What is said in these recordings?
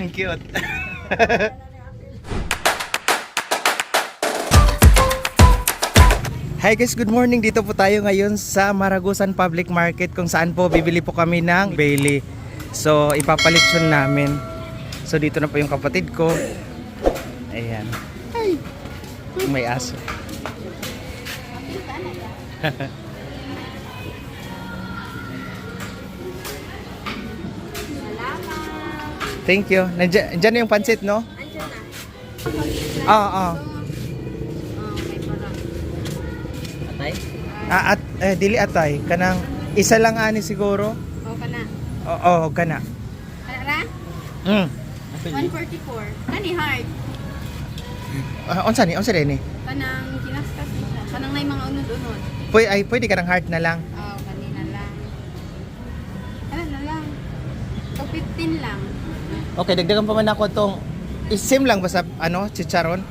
Ang cute. Hi guys, good morning. Dito po tayo ngayon sa Maragusan Public Market kung saan po bibili po kami ng Bailey. So ipapalitsyon namin. So dito na po yung kapatid ko. Ayan. Hi. May aso. Thank you. Nandiyan na yung pansit, no? Andiyan na. Oo. May At para. dili atay kanang isa lang ani siguro. O ka na. Oo, kana. Ano ra? 144. Kani hard. Unsa ni? Unsa ni? Kanang kinaskas mo siya. Kanang nay mga unod-unod. Pwede ka ng heart na lang. Oo, kanina lang. Ano na lang. So 15 lang. Okay, dagdagan pa man ako tong same lang ba sa chicharon?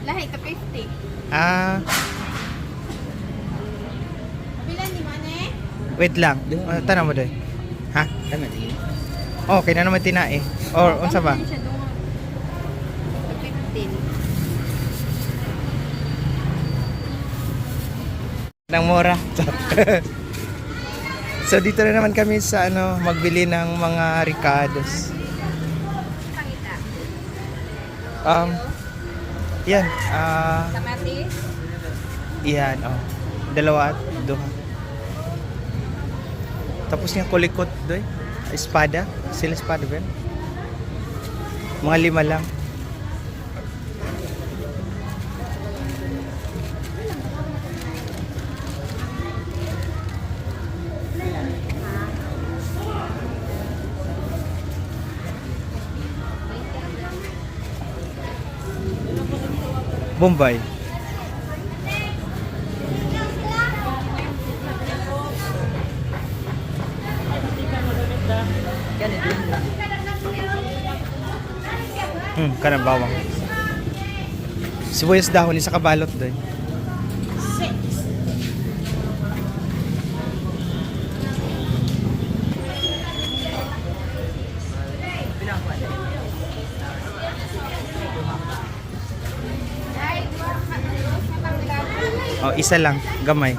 Lahi ito 50. Ah, Kabilan ni Mane? wait lang. Tanong mo doy. Ha? Okay na naman tinae. Or unsa ba? Siya doon. 15. Nang mura. So dito na naman kami sa magbili ng mga ricados. Pangita. Yan. Kamatis. Yan, dalawa at duha. Tapos yung kulikot doy. Espada. Sila espada ba yan? Mga 5 lang. Bombay. Kanang bawang. Sibuyas dahon isa kabalot doon. Oh, isa lang, gamay.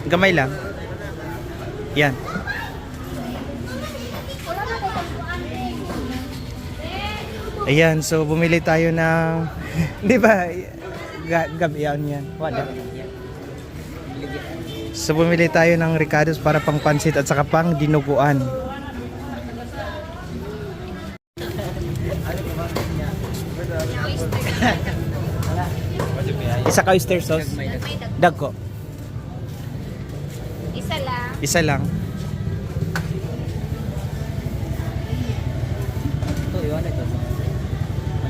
Gamay lang. Yan. Ayan, so bumili tayo ng di ba? Gabi yan. Wala. So bumili tayo ng ricados para pang pansit at saka pang dinuguan. Isa ka oyster sauce? Dagko. Isa lang. Isa lang.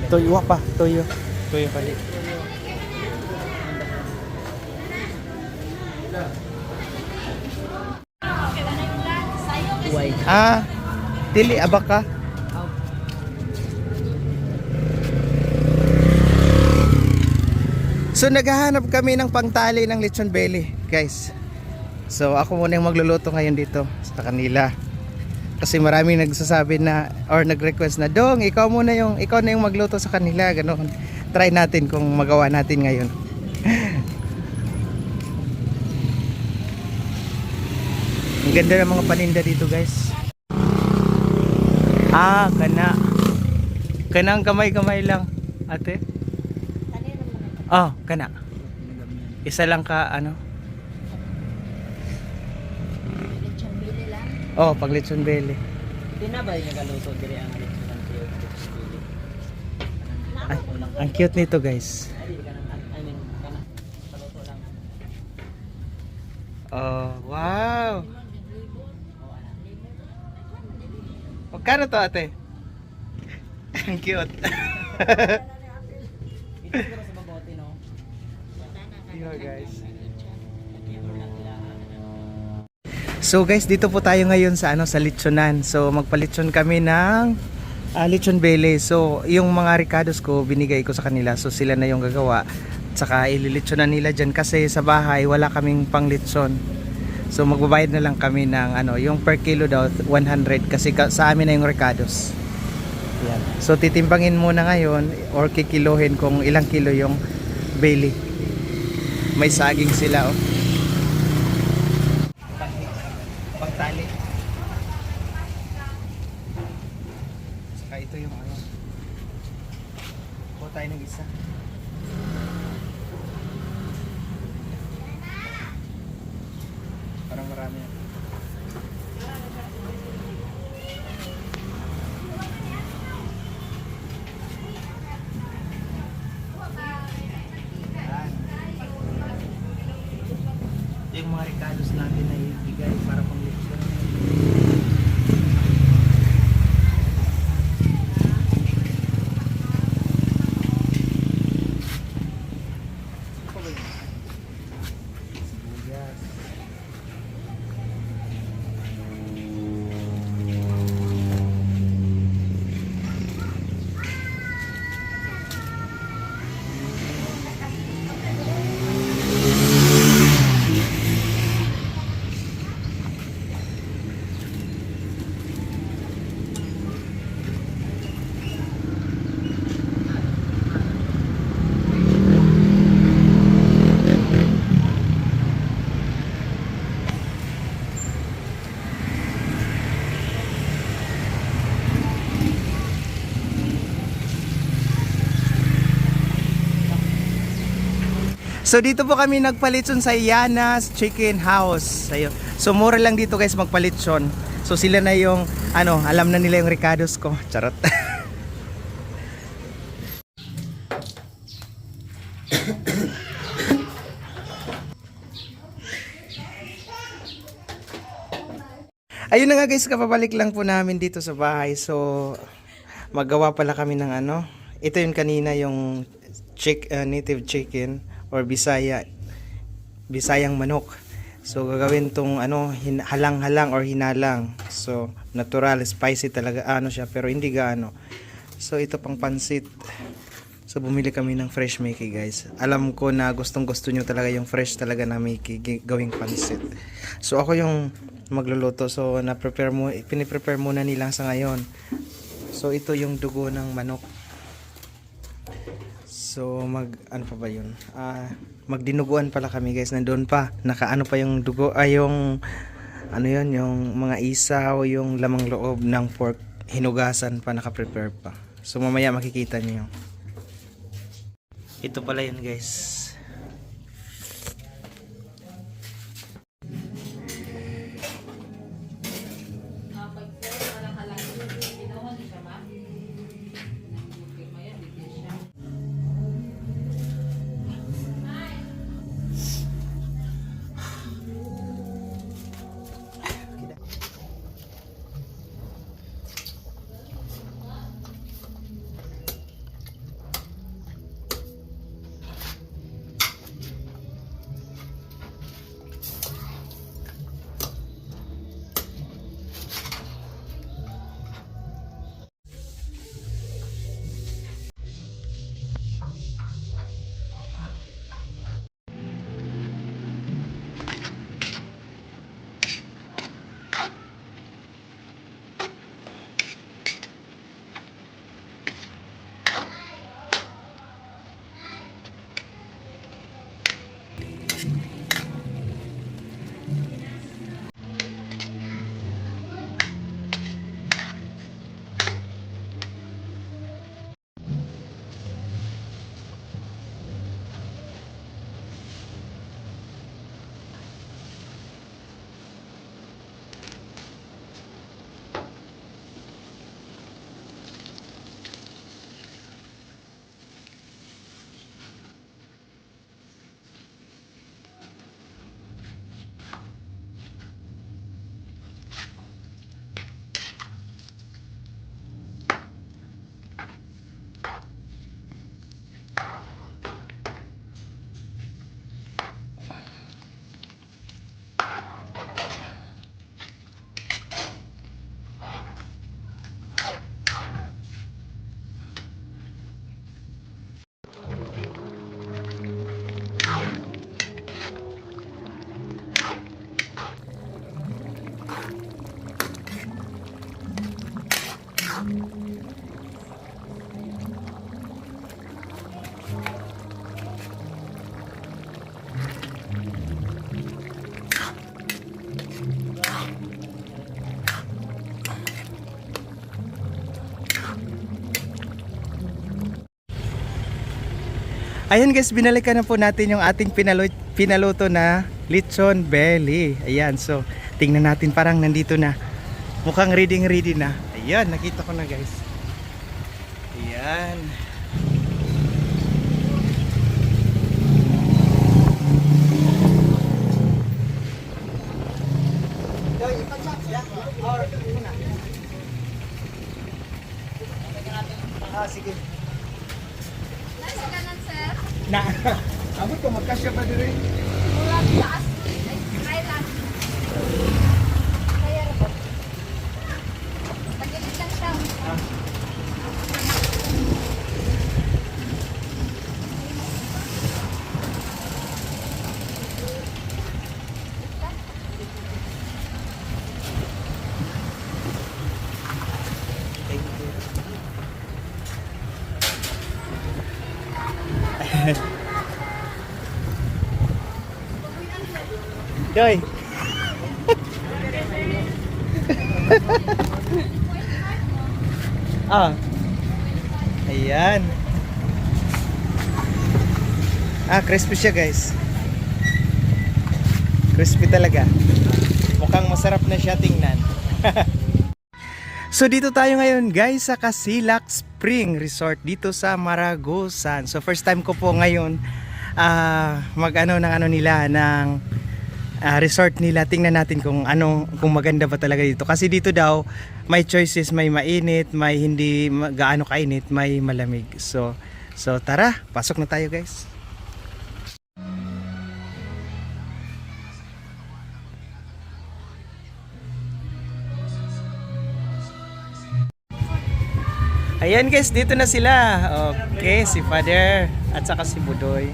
Toyo pa, toyo. Toyo pali. Dili abaka. So naghahanap kami ng pangtali ng lechon belly, guys. So ako muna yung magluluto ngayon dito sa kanila. Kasi maraming nagsasabi na or nag-request na, "Dong, ikaw na yung magluto sa kanila." Ganoon. Try natin kung magawa natin ngayon. Ang ganda ng mga paninda dito, guys. Kanang kamay-kamay lang, ate. Kana. Isa lang ka Lechon bili lang. pang lechon belly. Tinabay nga galuto diri ang lechon ng Ay, ang cute nito, guys. Oh, wow. Magkano to, ate? Ang cute. Yo, guys. So guys, dito po tayo ngayon sa sa lechonan. So magpalechon kami ng lechon belly. So yung mga ricados ko binigay ko sa kanila. So sila na yung gagawa. Saka ililitsonan nila dyan kasi sa bahay wala kaming pang lechon. So magbabayad na lang kami ng ano, yung per kilo daw 100 kasi sa amin na yung Ricardos. Yan. So titimbangin muna ngayon or kikilohin kung ilang kilo yung Bailey. May saging sila oh. Pagtali. Saka ito yung ano. Kuha tayo ng isa. Parang marami. Ito yung mga Ricardos natin na ibigay para pang lechon. Ano ba yun? Sibuyas. So dito po kami nagpalitson sa Yana's Chicken House. Ayun. So mura lang dito guys magpalitson. So sila na yung ano, alam na nila yung Ricardos ko. Charot. Ayun na nga guys, kapabalik lang po namin dito sa bahay. So magawa pala kami ng ano. Ito yung kanina yung native chicken or Bisayang manok. So gagawin tong ano halang-halang or hinalang. So natural spicy talaga ano siya pero hindi gaano. So ito pang pansit. So bumili kami ng fresh Mickey guys. Alam ko na gustong-gusto nyo talaga yung fresh talaga na Mickey gawing pansit. So ako yung magluluto. So piniprepare muna nila sa ngayon. So ito yung dugo ng manok. So ano pa ba yun? Magdinuguan pala kami guys. Nandoon pa. Nakaano pa yung dugo. Yung ano yun, yung mga isaw, yung lamang loob ng pork. Hinugasan pa, nakaprepare pa. So mamaya makikita niyo. Ito pala yun guys. Ayan guys, binalikan na po natin yung ating pinaluto na lechon belly. Ayan, so tingnan natin, parang nandito na. Mukhang ready na. Ayan, nakita ko na guys. Ayan. Sige. Nasa kanan, sir. Na, amo to magkasya pa dire. Mula taas. Ay, try lang. Kaya rin po. Pag-ibig lang siya. Thank you. Doy. Ayan. Crispy siya guys. Crispy talaga. Mukhang masarap na siya tingnan. So dito tayo ngayon guys sa Casilac Spring Resort dito sa Maragosan. So first time ko po ngayon ng resort nila. Tingnan natin kung maganda ba talaga dito. Kasi dito daw may choices, may mainit, may hindi gaano kainit, may malamig. So tara, pasok na tayo guys. Ayan guys, dito na sila. Okay, si Father at saka si Budoy.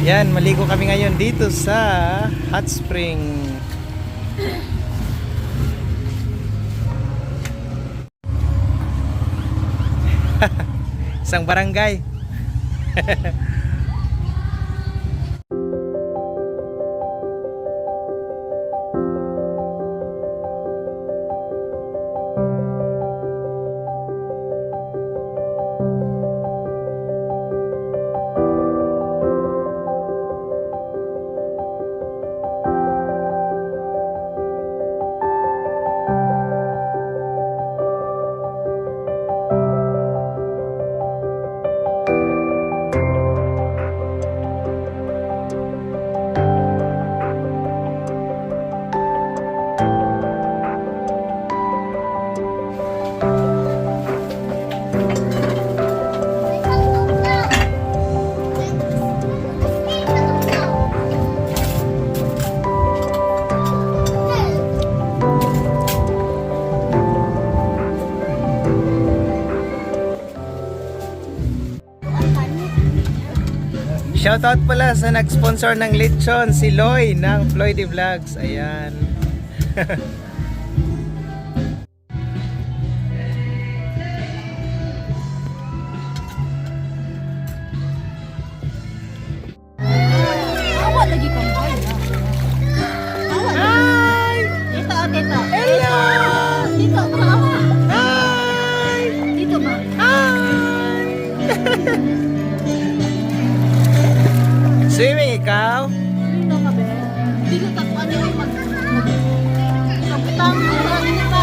Yan, maligo kami ngayon dito sa hot spring. Isang barangay. Shoutout pala sa nag-sponsor ng lechon, si Loy ng Floydy Vlogs. Ayan. Awa lagi kang boy. Hi! Dito, dito. Hello! Dito, awa. Hi! Dito ba? Hi! Swimming ikaw? Dito ka ba? Dito ka kung ano yung Kapitang, ano ba?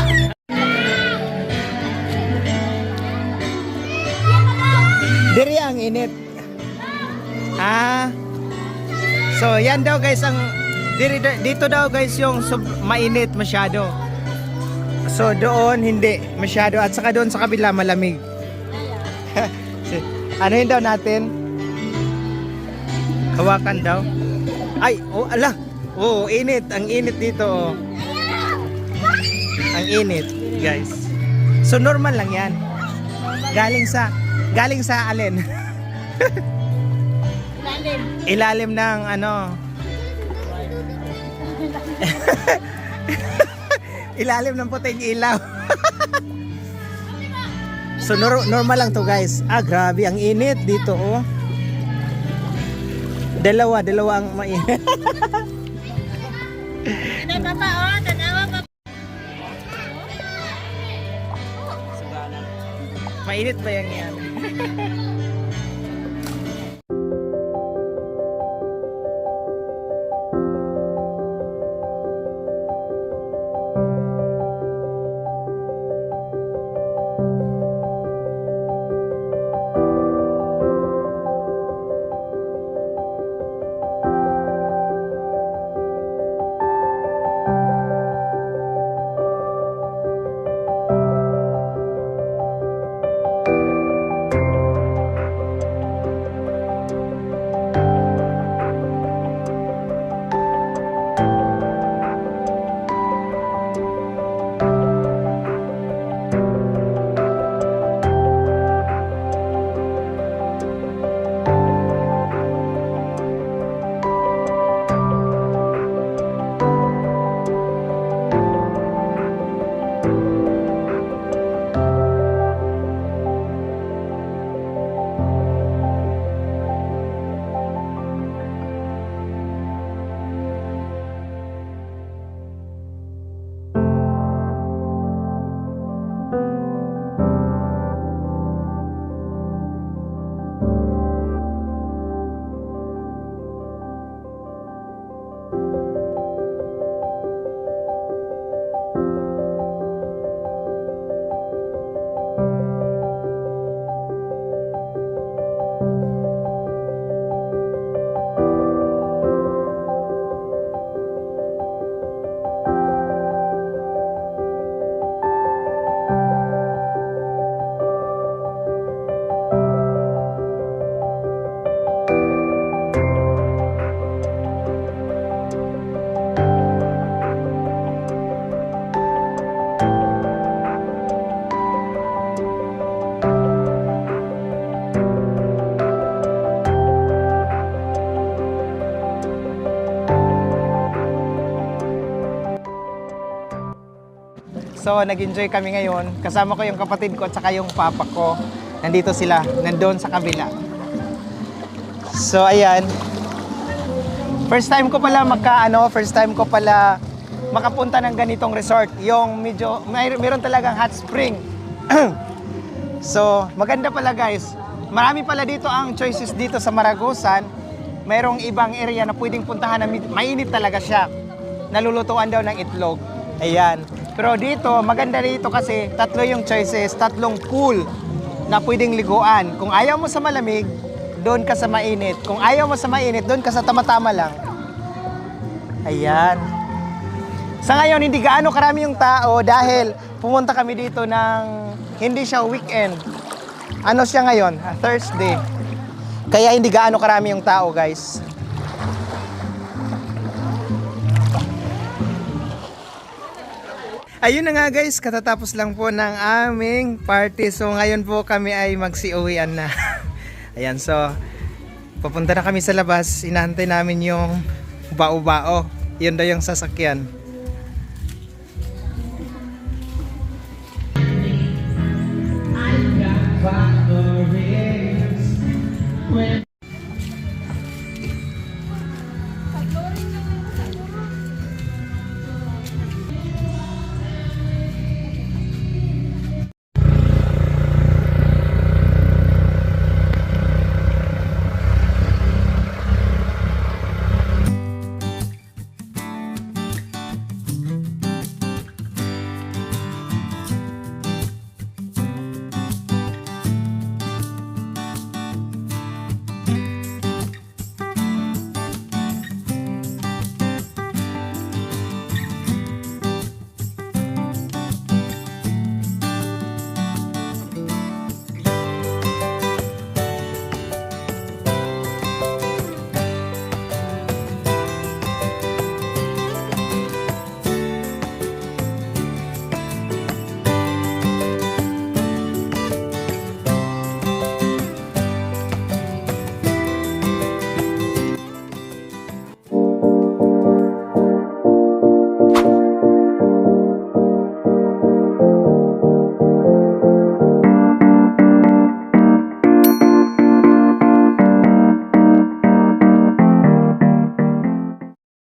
Diri ang init. So yan daw guys ang dito daw guys yung mainit masyado. So doon hindi masyado at saka doon sa kabila malamig. Ano yun daw natin? Hawakan daw. Ay, ala. Init. Ang init dito, oh. Ang init, guys. So normal lang 'yan. Galing sa alin? Lalim. Ilalim ng ano? Ilalim ng puting ilaw. So normal lang to guys. Grabe ang init dito oh. Dalawa ang mainit. Mainit ba yan? So, nag-enjoy kami ngayon. Kasama ko yung kapatid ko at saka yung papa ko. Nandito sila, nandoon sa kabila. So, ayan. First time ko pala makapunta ng ganitong resort. Yung medyo, mayroon talagang hot spring. So, maganda pala guys. Marami pala dito ang choices dito sa Maragusan. Mayroong ibang area na pwedeng puntahan na mainit talaga siya. Nalulutuan daw ng itlog. Ayan. Pero dito, maganda dito kasi tatlo yung choices, tatlong pool na pwedeng liguan. Kung ayaw mo sa malamig, doon ka sa mainit. Kung ayaw mo sa mainit, doon ka sa tama-tama lang. Ayan. Sa ngayon, hindi gaano karami yung tao dahil pumunta kami dito ng hindi siya weekend. Ano siya ngayon? Thursday. Kaya hindi gaano karami yung tao, guys. Ayun na nga guys, katatapos lang po ng aming party. So ngayon po kami ay magsi-uwian na. Ayan, so papunta na kami sa labas. Inaantay namin yung bao-bao. Yun daw yung sasakyan.